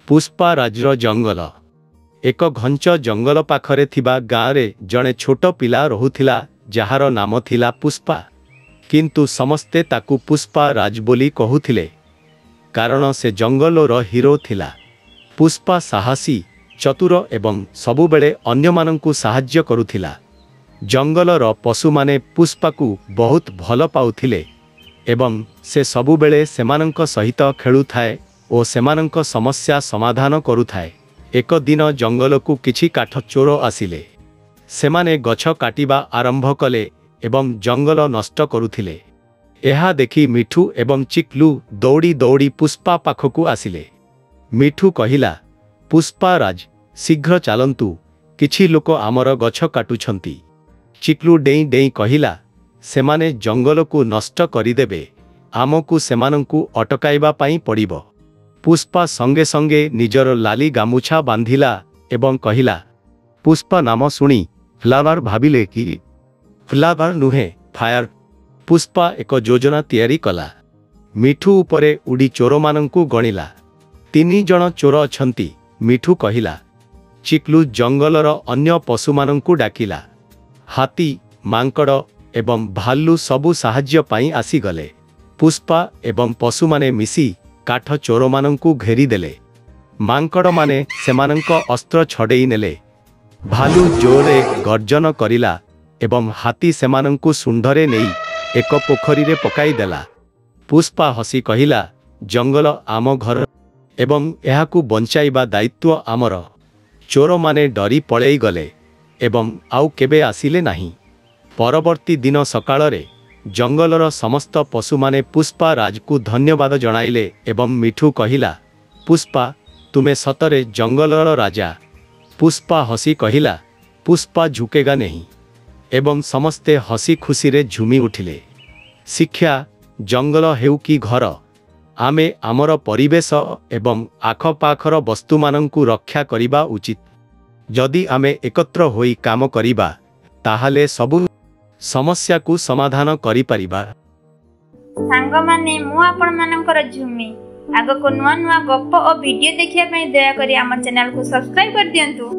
पुष्पाराजर जंगल एक घंच जंगल पाखरे थिबा गाँव जड़े छोट पिला रहुथिला जार नाम थिला पुष्पा। किंतु समस्ते ताकू पुष्पाराज बोली कहूथिले कारण से जंगलर हीरो थिला। पुष्पा साहसी चतुर एवं सबुबेले अन्यमानंकु साहाय्य करुथिला। जंगलर पशु माने पुष्पा को बहुत भल पाउथिले एवं से सबुबेले सेमानंक सहित खेलुथाए और सेमानंक समस्या समाधान करुथाए। एक दिन जंगल को किछि काठ चोर आसिले। सेमाने गछ काटिबा आरंभ कले एवं जंगल नष्ट करुथिले। एहा देखि मिठू एवं चिक्लू दौड़ी दौड़ी पुष्पा पाखकु आसिले। मिठू कहिला, पुष्पाराज शीघ्र चालंतु, किछि लोक आमर गछ काटुछंती। चिक्लू डेई डेई कहिला, सेमाने जंगल को नष्ट करिदेबे, आमकु सेमानंकु अटकाइबा पाई पड़िबो। पुष्पा संगे संगे निजर लाली गामुछा बांधिला एवं कहिला, पुष्पा नाम सुनी फ्लावर भाबिले कि फ्लावर नुहे फायर। पुष्पा एक योजना तैयारी कला। मिठू उपरे उड़ी चोर मानंकु गणिला। 3 जण चोर अछंती। मिठू कहिला। चिक्लू जंगलर अन्य पशु मानंकु डाकिला। हाथी मांकड़ एवं भालू सबु साहाय्य पाई आसीगले। पुष्पा एवं पशु माने मिसी काठ चोर मानंकु घेरी देले। मांकड़ माने सेमानंक अस्त्र छड़ेई नेले। भालू जोरे गर्जन करिला एवं हाथी सेमानंकु सुंढरे नेई एक पोखरी रे पकाई देला। पुष्पा हसी कहिला, जंगल आम घर एवं एहाकु बंचाइबा दायित्व आमर। चोर माने डरी पळेई गले एवं आउ केबे आसिले नाही। परवर्ती दिन सकाळरे जंगलर समस्त पशु माने पुष्पा राज को धन्यवाद जणाइले एवं मिठू कहिला, पुष्पा तुमे सतरे जंगलर राजा। पुष्पा हसी कहिला, पुष्पा झुकेगा नहीं एवं समस्ते हसी खुशी रे झुमी उठिले। शिक्षा जंगल हेउ कि घर, आमे आमर परिवेश एवं आखपाखर वस्तु मानंकु रक्षा करिबा उचित। जदि आमे एकत्र होई काम करिबा ताहाले सबु समस्या को समाधान करि परिबा। सांग माने मु आपण मानकर झुमी आगो को नुआ नुआ गप्प और वीडियो देखिया पई दया करी हमर चैनल को सब्सक्राइब कर दियंतु।